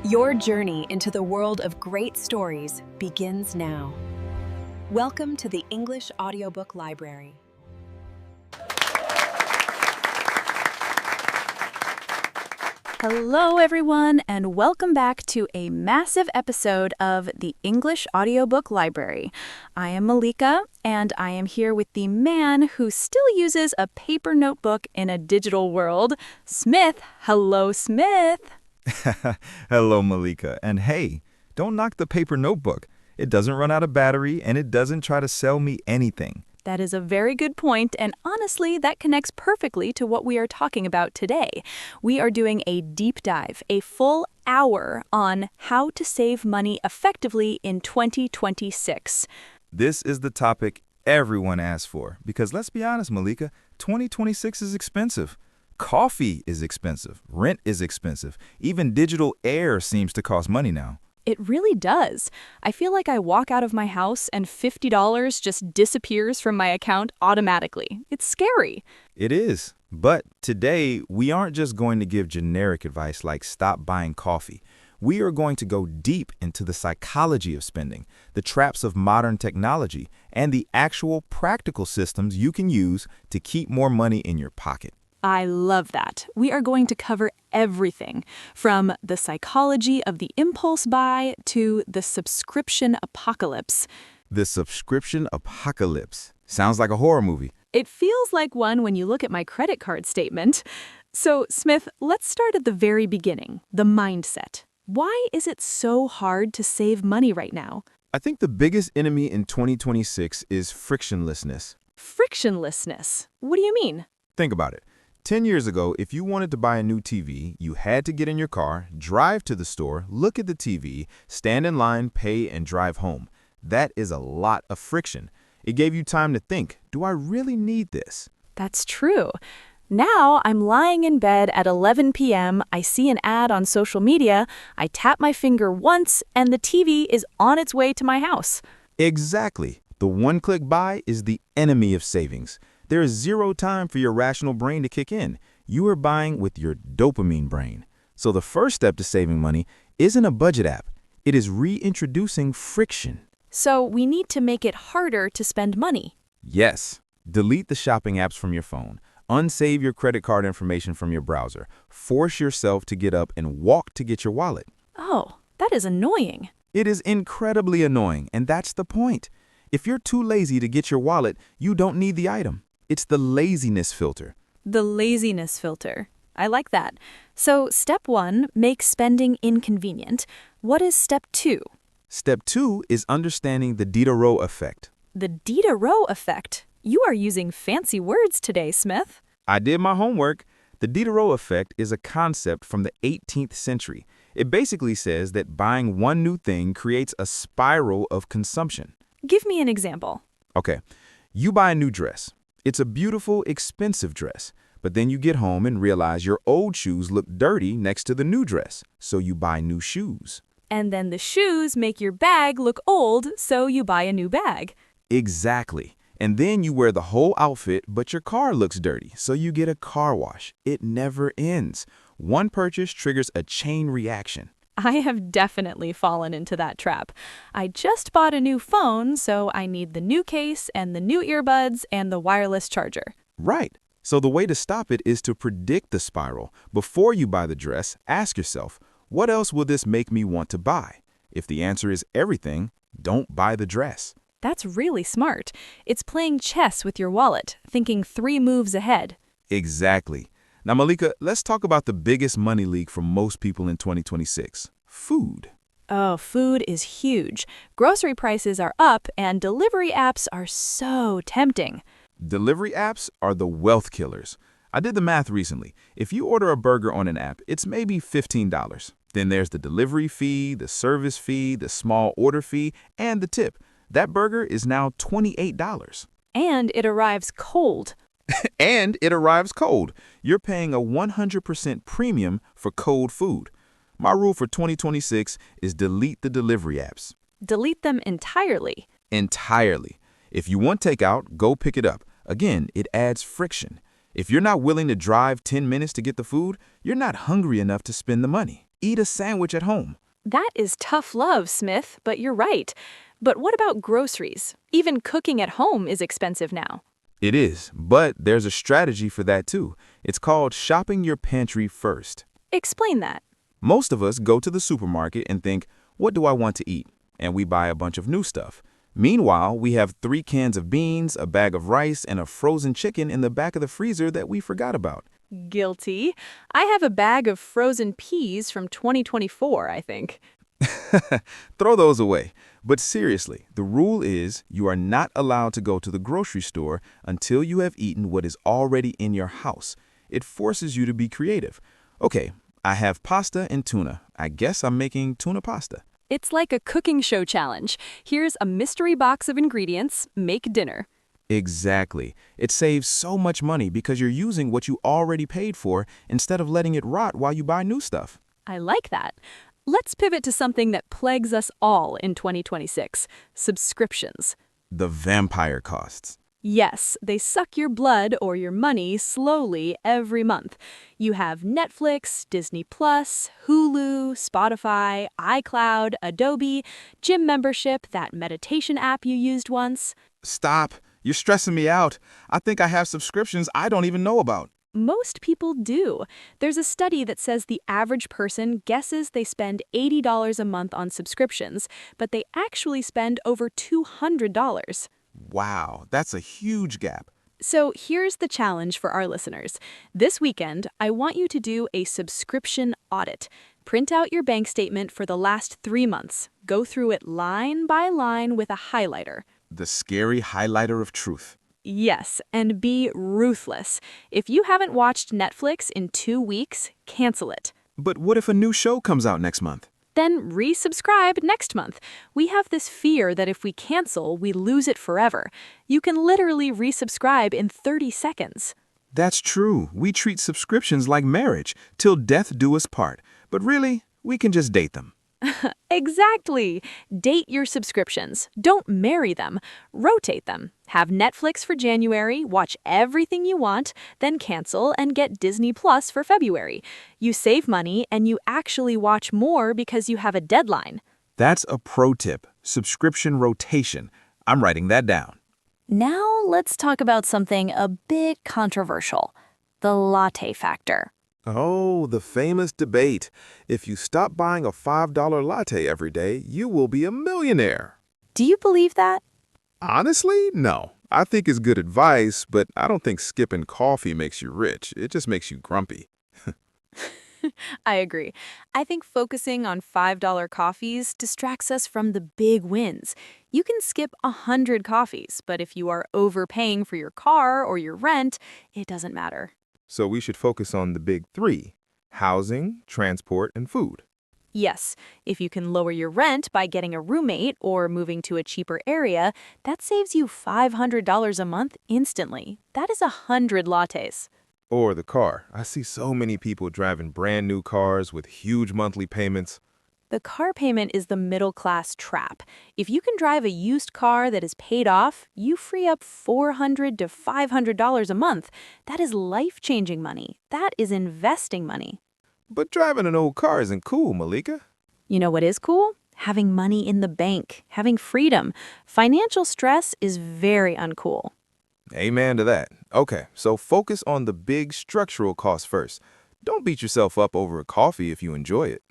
Your journey into the world of great stories begins now. Welcome to the English Audiobook Library. Hello, everyone, and welcome back to a massive episode of the English Audiobook Library. I am Molika, and I am here with the man who still uses a paper notebook in a digital world, Smith. Hello, Smith. Hello, Molika. And hey, don't knock the paper notebook. It doesn't run out of battery, and it doesn't try to sell me anything. That is a very good point, and honestly, that connects perfectly to what we are talking about today. We are doing a deep dive, a full hour on how to save money effectively in 2026. This is the topic everyone asks for, because let's be honest, Molika, 2026 is expensive. Coffee is expensive. Rent is expensive. Even digital air seems to cost money now. It really does. I feel like I walk out of my house and $50 just disappears from my account automatically. It's scary. It is. But today, we aren't just going to give generic advice like stop buying coffee. We are going to go deep into the psychology of spending, the traps of modern technology, and the actual practical systems you can use to keep more money in your pocket. I love that. We are going to cover everything from the psychology of the impulse buy to the subscription apocalypse. The subscription apocalypse. Sounds like a horror movie. It feels like one when you look at my credit card statement. So, Smith, let's start at the very beginning, the mindset. Why is it so hard to save money right now? I think the biggest enemy in 2026 is frictionlessness. Frictionlessness? What do you mean? Think about it. 10 years ago, if you wanted to buy a new TV, you had to get in your car, drive to the store, look at the TV, stand in line, pay, and drive home. That is a lot of friction. It gave you time to think, do I really need this? That's true. Now I'm lying in bed at 11 p.m., I see an ad on social media, I tap my finger once, and the TV is on its way to my house. Exactly. The one-click buy is the enemy of savings. There is zero time for your rational brain to kick in. You are buying with your dopamine brain. So the first step to saving money isn't a budget app. It is reintroducing friction. So we need to make it harder to spend money. Yes. Delete the shopping apps from your phone. Unsave your credit card information from your browser. Force yourself to get up and walk to get your wallet. Oh, that is annoying. It is incredibly annoying, and that's the point. If you're too lazy to get your wallet, you don't need the item. It's the laziness filter. The laziness filter. I like that. So step 1, make spending inconvenient. What is step 2? Step 2 is understanding the Diderot Effect. The Diderot Effect? You are using fancy words today, Smith. I did my homework. The Diderot Effect is a concept from the 18th century. It basically says that buying one new thing creates a spiral of consumption. Give me an example. Okay, you buy a new dress. It's a beautiful, expensive dress, but then you get home and realize your old shoes look dirty next to the new dress, so you buy new shoes. And then the shoes make your bag look old, so you buy a new bag. Exactly. And then you wear the whole outfit, but your car looks dirty, so you get a car wash. It never ends. One purchase triggers a chain reaction. I have definitely fallen into that trap. I just bought a new phone, so I need the new case and the new earbuds and the wireless charger. Right. So the way to stop it is to predict the spiral. Before you buy the dress, ask yourself, what else will this make me want to buy? If the answer is everything, don't buy the dress. That's really smart. It's playing chess with your wallet, thinking 3 moves ahead. Exactly. Now, Molika, let's talk about the biggest money leak for most people in 2026. Food. Oh, food is huge. Grocery prices are up, and delivery apps are so tempting. Delivery apps are the wealth killers. I did the math recently. If you order a burger on an app, it's maybe $15. Then there's the delivery fee, the service fee, the small order fee, and the tip. That burger is now $28. And it arrives cold. And it arrives cold. You're paying a 100% premium for cold food. My rule for 2026 is delete the delivery apps. Delete them entirely. Entirely. If you want takeout, go pick it up. Again, it adds friction. If you're not willing to drive 10 minutes to get the food, you're not hungry enough to spend the money. Eat a sandwich at home. That is tough love, Smith, but you're right. But what about groceries? Even cooking at home is expensive now. It is, but there's a strategy for that too. It's called shopping your pantry first. Explain that. Most of us go to the supermarket and think, what do I want to eat? And we buy a bunch of new stuff. Meanwhile, we have 3 cans of beans, a bag of rice, and a frozen chicken in the back of the freezer that we forgot about. Guilty. I have a bag of frozen peas from 2024, I think. Throw those away. But seriously, the rule is you are not allowed to go to the grocery store until you have eaten what is already in your house. It forces you to be creative. Okay, I have pasta and tuna. I guess I'm making tuna pasta. It's like a cooking show challenge. Here's a mystery box of ingredients. Make dinner. Exactly. It saves so much money because you're using what you already paid for instead of letting it rot while you buy new stuff. I like that. Let's pivot to something that plagues us all in 2026, subscriptions. The vampire costs. Yes, they suck your blood or your money slowly every month. You have Netflix, Disney+, Hulu, Spotify, iCloud, Adobe, gym membership, that meditation app you used once. Stop. You're stressing me out. I think I have subscriptions I don't even know about. Most people do. There's a study that says the average person guesses they spend $80 a month on subscriptions, but they actually spend over $200. Wow, that's a huge gap. So here's the challenge for our listeners. This weekend, I want you to do a subscription audit. Print out your bank statement for the last 3 months. Go through it line by line with a highlighter. The scary highlighter of truth. Yes, and be ruthless. If you haven't watched Netflix in 2 weeks, cancel it. But what if a new show comes out next month? Then resubscribe next month. We have this fear that if we cancel, we lose it forever. You can literally resubscribe in 30 seconds. That's true. We treat subscriptions like marriage, till death do us part. But really, we can just date them. Exactly. Date your subscriptions. Don't marry them. Rotate them. Have Netflix for January, watch everything you want, then cancel and get Disney Plus for February. You save money and you actually watch more because you have a deadline. That's a pro tip. Subscription rotation. I'm writing that down. Now let's talk about something a bit controversial. The latte factor. Oh, the famous debate. If you stop buying a $5 latte every day, you will be a millionaire. Do you believe that? Honestly, no. I think it's good advice, but I don't think skipping coffee makes you rich. It just makes you grumpy. I agree. I think focusing on $5 coffees distracts us from the big wins. You can skip 100 coffees, but if you are overpaying for your car or your rent, it doesn't matter. So we should focus on the big 3: housing, transport, and food. Yes, if you can lower your rent by getting a roommate or moving to a cheaper area, that saves you $500 a month instantly. That is 100 lattes. Or the car. I see so many people driving brand new cars with huge monthly payments. The car payment is the middle-class trap. If you can drive a used car that is paid off, you free up $400 to $500 a month. That is life-changing money. That is investing money. But driving an old car isn't cool, Molika. You know what is cool? Having money in the bank, having freedom. Financial stress is very uncool. Amen to that. Okay, so focus on the big structural costs first. Don't beat yourself up over a coffee if you enjoy it.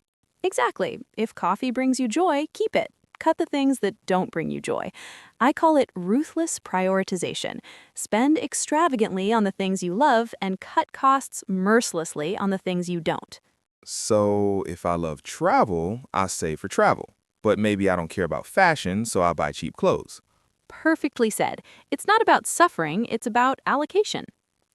Exactly. If coffee brings you joy, keep it. Cut the things that don't bring you joy. I call it ruthless prioritization. Spend extravagantly on the things you love and cut costs mercilessly on the things you don't. So if I love travel, I save for travel. But maybe I don't care about fashion, so I buy cheap clothes. Perfectly said. It's not about suffering, it's about allocation.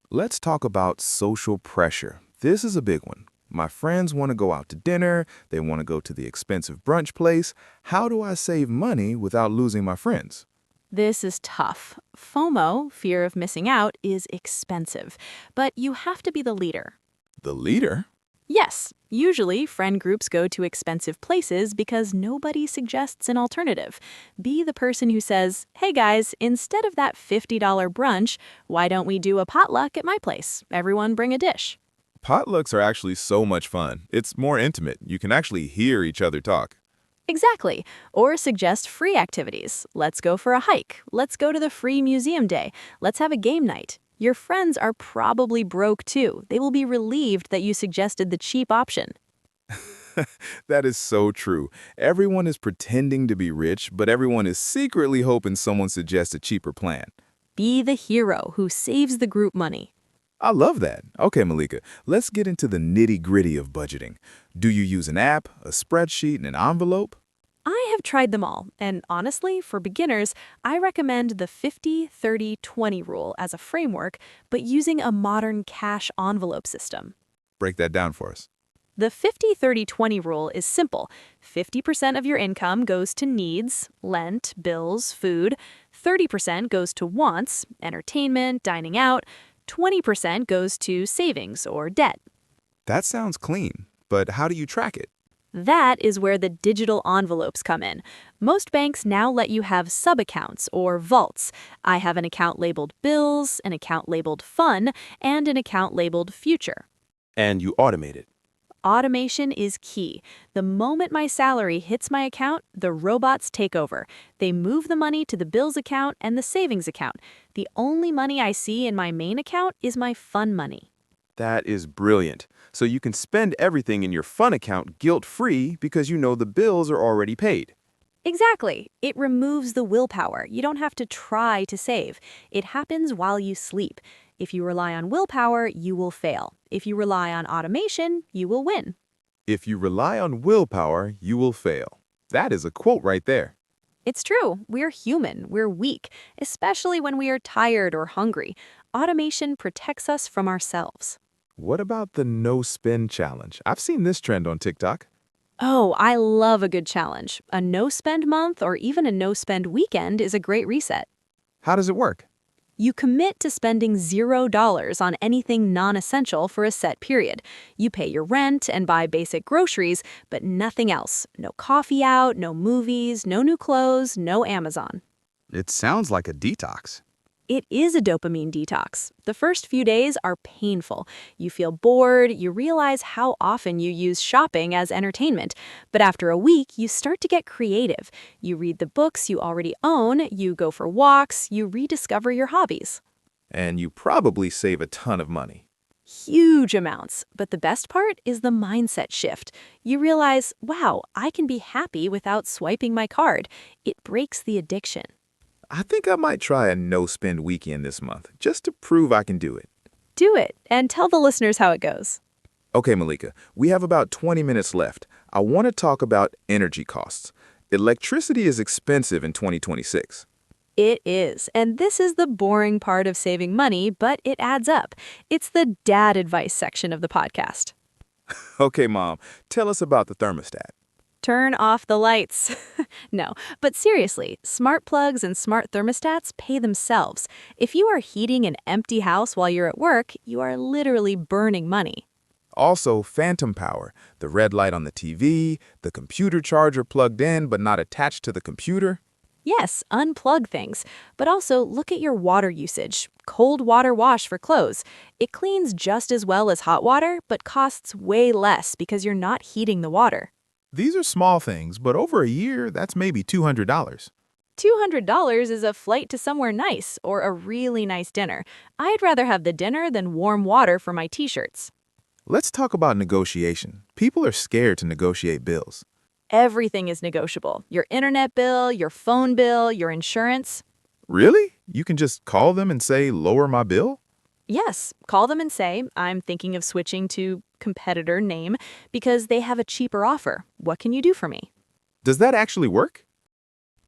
Let's talk about social pressure. This is a big one. My friends want to go out to dinner. They want to go to the expensive brunch place. How do I save money without losing my friends? This is tough. FOMO, fear of missing out, is expensive. But you have to be the leader. The leader? Yes, usually friend groups go to expensive places because nobody suggests an alternative. Be the person who says, hey guys, instead of that $50 brunch, why don't we do a potluck at my place? Everyone bring a dish. Potlucks are actually so much fun. It's more intimate. You can actually hear each other talk. Exactly. Or suggest free activities. Let's go for a hike. Let's go to the free museum day. Let's have a game night. Your friends are probably broke too. They will be relieved that you suggested the cheap option. That is so true. Everyone is pretending to be rich, but everyone is secretly hoping someone suggests a cheaper plan. Be the hero who saves the group money. I love that. Okay, Molika, let's get into the nitty-gritty of budgeting. Do you use an app, a spreadsheet, and an envelope? I have tried them all, and honestly, for beginners, I recommend the 50-30-20 rule as a framework, but using a modern cash envelope system. Break that down for us. The 50-30-20 rule is simple. 50% of your income goes to needs, rent, bills, food. 30% goes to wants, entertainment, dining out. 20% goes to savings or debt. That sounds clean, but how do you track it? That is where the digital envelopes come in. Most banks now let you have sub-accounts or vaults. I have an account labeled bills, an account labeled fun, and an account labeled future. And you automate it. Automation is key. The moment my salary hits my account, the robots take over. They move the money to the bills account and the savings account. The only money I see in my main account is my fun money. That is brilliant. So you can spend everything in your fun account guilt-free because you know the bills are already paid. Exactly. It removes the willpower. You don't have to try to save. It happens while you sleep. If you rely on willpower, you will fail. If you rely on automation, you will win. If you rely on willpower, you will fail. That is a quote right there. It's true. We're human. We're weak, especially when we are tired or hungry. Automation protects us from ourselves. What about the no-spend challenge? I've seen this trend on TikTok. Oh, I love a good challenge. A no-spend month or even a no-spend weekend is a great reset. How does it work? You commit to spending $0 on anything non-essential for a set period. You pay your rent and buy basic groceries, but nothing else. No coffee out, no movies, no new clothes, no Amazon. It sounds like a detox. It is a dopamine detox. The first few days are painful. You feel bored, you realize how often you use shopping as entertainment. But after a week, you start to get creative. You read the books you already own, you go for walks, you rediscover your hobbies. And you probably save a ton of money. Huge amounts. But the best part is the mindset shift. You realize, wow, I can be happy without swiping my card. It breaks the addiction. I think I might try a no-spend weekend this month, just to prove I can do it. Do it, and tell the listeners how it goes. Okay, Molika, we have about 20 minutes left. I want to talk about energy costs. Electricity is expensive in 2026. It is, and this is the boring part of saving money, but it adds up. It's the dad advice section of the podcast. Okay, Mom, tell us about the thermostat. Turn off the lights. No, but seriously, smart plugs and smart thermostats pay themselves. If you are heating an empty house while you're at work, you are literally burning money. Also, phantom power, the red light on the TV, the computer charger plugged in but not attached to the computer. Yes, unplug things, but also look at your water usage. Cold water wash for clothes. It cleans just as well as hot water, but costs way less because you're not heating the water. These are small things, but over a year, that's maybe $200. $200 is a flight to somewhere nice or a really nice dinner. I'd rather have the dinner than warm water for my t-shirts. Let's talk about negotiation. People are scared to negotiate bills. Everything is negotiable. Your internet bill, your phone bill, your insurance. Really? You can just call them and say, lower my bill? Yes, call them and say, I'm thinking of switching to competitor name because they have a cheaper offer. What can you do for me? Does that actually work?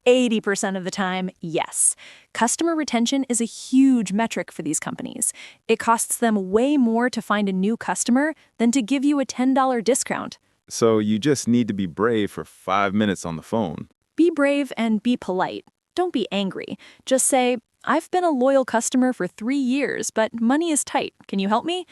80% of the time, yes. Customer retention is a huge metric for these companies. It costs them way more to find a new customer than to give you a $10 discount. So you just need to be brave for 5 minutes on the phone. Be brave and be polite. Don't be angry. Just say, I've been a loyal customer for 3 years, but money is tight. Can you help me?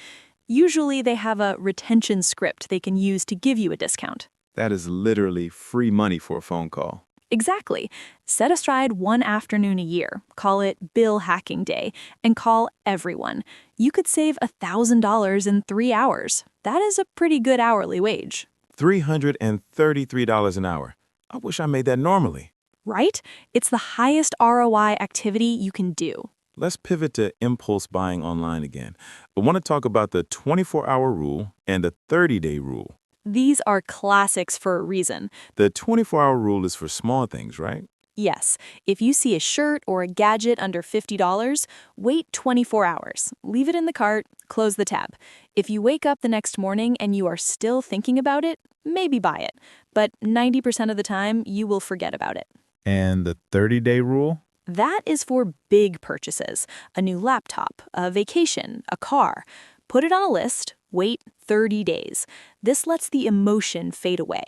Usually they have a retention script they can use to give you a discount. That is literally free money for a phone call. Exactly. Set aside one afternoon a year, call it Bill Hacking Day, and call everyone. You could save $1,000 in 3 hours. That is a pretty good hourly wage. $333 an hour. I wish I made that normally. Right? It's the highest ROI activity you can do. Let's pivot to impulse buying online again. I want to talk about the 24-hour rule and the 30-day rule. These are classics for a reason. The 24-hour rule is for small things, right? Yes, if you see a shirt or a gadget under $50, wait 24 hours. Leave it in the cart, close the tab. If you wake up the next morning and you are still thinking about it, maybe buy it. But 90% of the time, you will forget about it. And the 30-day rule? That is for big purchases. A new laptop, a vacation, a car. Put it on a list, wait 30 days. This lets the emotion fade away.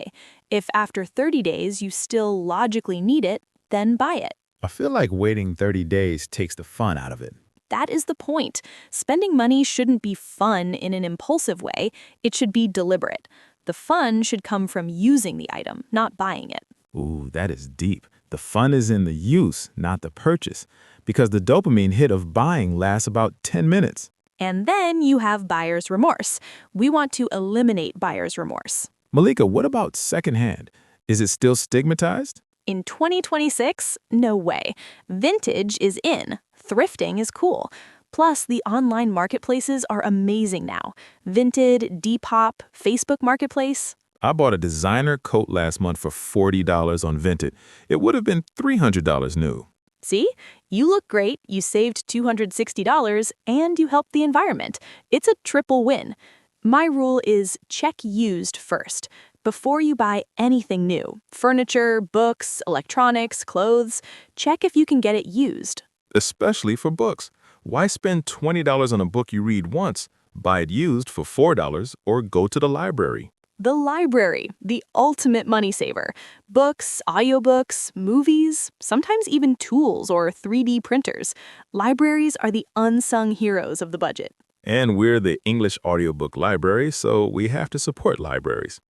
If after 30 days you still logically need it, then buy it. I feel like waiting 30 days takes the fun out of it. That is the point. Spending money shouldn't be fun in an impulsive way. It should be deliberate. The fun should come from using the item, not buying it. Ooh, that is deep. The fun is in the use, not the purchase, because the dopamine hit of buying lasts about 10 minutes. And then you have buyer's remorse. We want to eliminate buyer's remorse. Molika, what about secondhand? Is it still stigmatized? In 2026, no way. Vintage is in. Thrifting is cool. Plus, the online marketplaces are amazing now. Vinted, Depop, Facebook Marketplace. I bought a designer coat last month for $40 on Vinted. It would have been $300 new. See? You look great, you saved $260, and you helped the environment. It's a triple win. My rule is check used first. Before you buy anything new, furniture, books, electronics, clothes, check if you can get it used. Especially for books. Why spend $20 on a book you read once? Buy it used for $4 or go to the library. The library, the ultimate money saver. Books, audiobooks, movies, sometimes even tools or 3D printers. Libraries are the unsung heroes of the budget. And we're the English Audiobook Library, so we have to support libraries.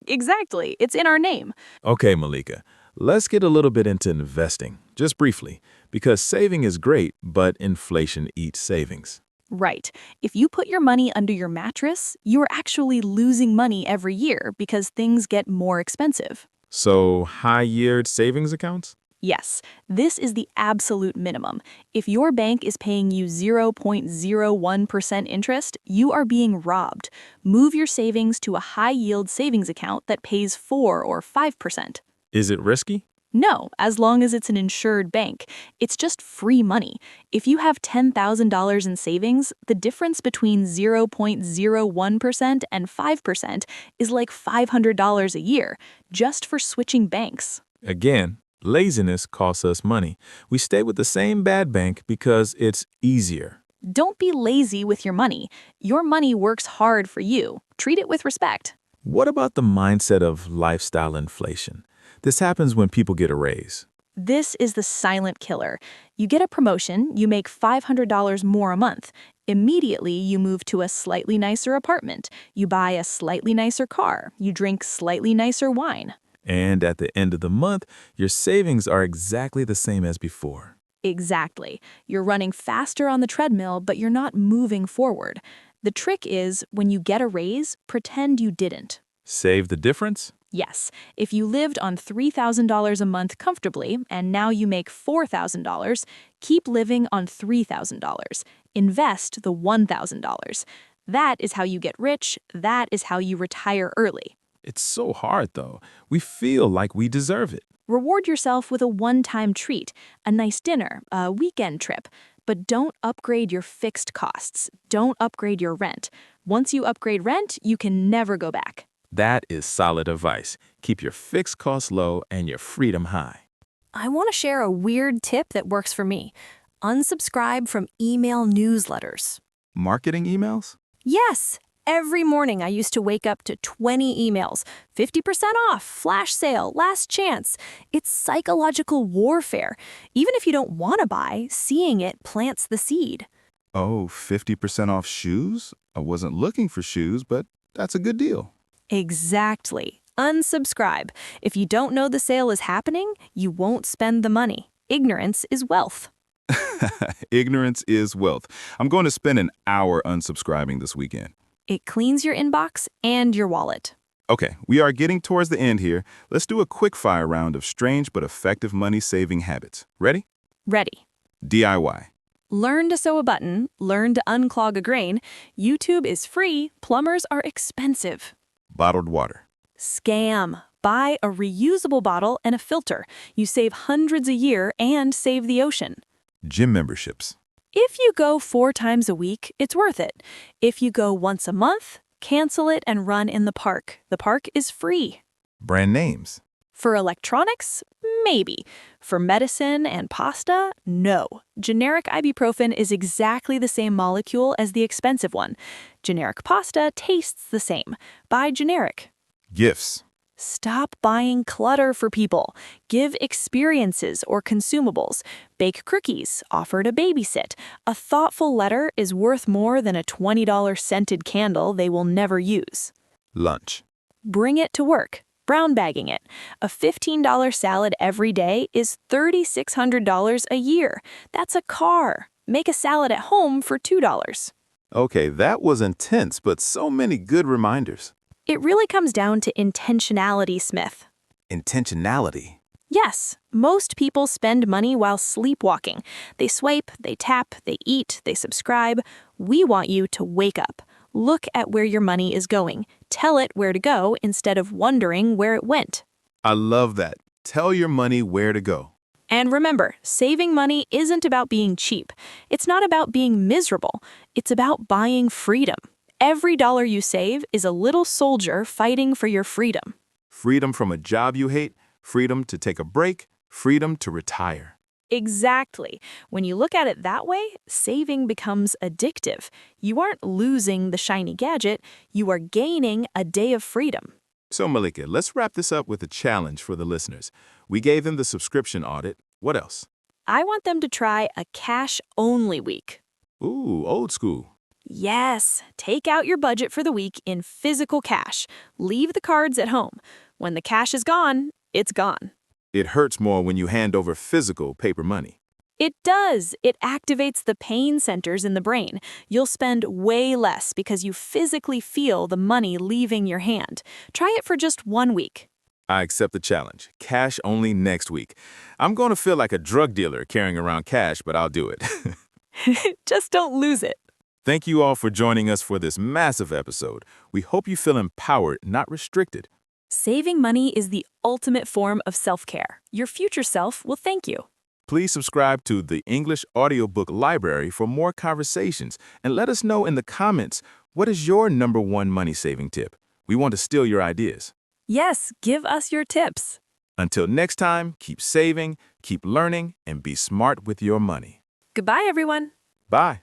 Exactly, it's in our name. Okay, Molika, let's get a little bit into investing, just briefly, because saving is great, but inflation eats savings. Right. If you put your money under your mattress, you're actually losing money every year because things get more expensive. So, high-yield savings accounts? Yes, this is the absolute minimum. If your bank is paying you 0.01% interest, you are being robbed. Move your savings to a high-yield savings account that pays 4 or 5%. Is it risky? No, as long as it's an insured bank. It's just free money. If you have $10,000 in savings, the difference between 0.01% and 5% is like $500 a year, just for switching banks. Again, laziness costs us money. We stay with the same bad bank because it's easier. Don't be lazy with your money. Your money works hard for you. Treat it with respect. What about the mindset of lifestyle inflation? This happens when people get a raise. This is the silent killer. You get a promotion, you make $500 more a month. Immediately, you move to a slightly nicer apartment. You buy a slightly nicer car. You drink slightly nicer wine. And at the end of the month, your savings are exactly the same as before. Exactly. You're running faster on the treadmill, but you're not moving forward. The trick is, when you get a raise, pretend you didn't. Save the difference? Yes, if you lived on $3,000 a month comfortably and now you make $4,000, keep living on $3,000. Invest the $1,000. That is how you get rich. That is how you retire early. It's so hard, though. We feel like we deserve it. Reward yourself with a one-time treat, a nice dinner, a weekend trip. But don't upgrade your fixed costs. Don't upgrade your rent. Once you upgrade rent, you can never go back. That is solid advice. Keep your fixed costs low and your freedom high. I want to share a weird tip that works for me. Unsubscribe from email newsletters. Marketing emails? Yes! Every morning I used to wake up to 20 emails. 50% off, flash sale, last chance. It's psychological warfare. Even if you don't want to buy, seeing it plants the seed. Oh, 50% off shoes? I wasn't looking for shoes, but that's a good deal. Exactly. Unsubscribe. If you don't know the sale is happening, you won't spend the money. Ignorance is wealth. Ignorance is wealth. I'm going to spend an hour unsubscribing this weekend. It cleans your inbox and your wallet. Okay, we are getting towards the end here. Let's do a quick-fire round of strange but effective money-saving habits. Ready? Ready. DIY. Learn to sew a button, learn to unclog a drain. YouTube is free, plumbers are expensive. Bottled water. Scam. Buy a reusable bottle and a filter. You save hundreds a year and save the ocean. Gym memberships. If you go 4 times a week, it's worth it. If you go once a month, cancel it and run in the park. The park is free. Brand names. For electronics, maybe. For medicine and pasta, no. Generic ibuprofen is exactly the same molecule as the expensive one. Generic pasta tastes the same. Buy generic. Gifts. Stop buying clutter for people. Give experiences or consumables. Bake cookies. Offer to babysit. A thoughtful letter is worth more than a $20 scented candle they will never use. Lunch. Bring it to work. Brown bagging it. A $15 salad every day is $3,600 a year. That's a car. Make a salad at home for $2. Okay, that was intense, but so many good reminders. It really comes down to intentionality, Smith. Intentionality. Yes, most people spend money while sleepwalking. They swipe, they tap, they eat, they subscribe. We want you to wake up. Look at where your money is going. Tell it where to go instead of wondering where it went. I love that. Tell your money where to go. And remember, saving money isn't about being cheap. It's not about being miserable. It's about buying freedom. Every dollar you save is a little soldier fighting for your freedom. Freedom from a job you hate, freedom to take a break, freedom to retire. Exactly. When you look at it that way, saving becomes addictive. You aren't losing the shiny gadget, you are gaining a day of freedom. So, Molika, let's wrap this up with a challenge for the listeners. We gave them the subscription audit. What else? I want them to try a cash-only week. Ooh, old school. Yes, take out your budget for the week in physical cash. Leave the cards at home. When the cash is gone, it's gone. It hurts more when you hand over physical paper money. It does. It activates the pain centers in the brain. You'll spend way less because you physically feel the money leaving your hand. Try it for just 1 week. I accept the challenge. Cash only next week. I'm going to feel like a drug dealer carrying around cash, but I'll do it. Just don't lose it. Thank you all for joining us for this massive episode. We hope you feel empowered, not restricted. Saving money is the ultimate form of self-care. Your future self will thank you. Please subscribe to the English Audiobook Library for more conversations and let us know in the comments, what is your #1 money-saving tip? We want to steal your ideas. Yes, give us your tips. Until next time, keep saving, keep learning, and be smart with your money. Goodbye, everyone. Bye.